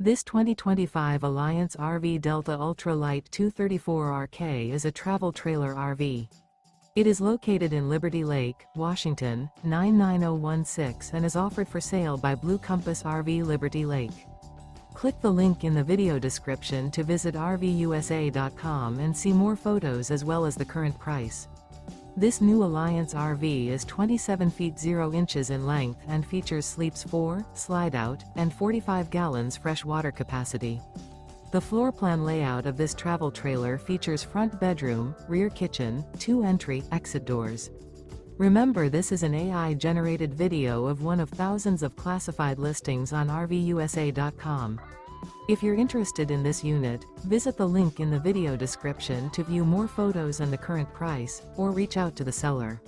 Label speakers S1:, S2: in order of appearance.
S1: This 2025 Alliance RV Delta Ultra Lite 234RK is a travel trailer RV. It is located in Liberty Lake, Washington, 99016 and is offered for sale by Blue Compass RV Liberty Lake. Click the link in the video description to visit RVUSA.com and see more photos as well as the current price. This new Alliance RV is 27 feet 0 inches in length and features sleeps 4, slide-out, and 45 gallons fresh water capacity. The floor plan layout of this travel trailer features front bedroom, rear kitchen, 2 entry/exit doors. Remember, this is an AI-generated video of one of thousands of classified listings on RVUSA.com. If you're interested in this unit, visit the link in the video description to view more photos and the current price, or reach out to the seller.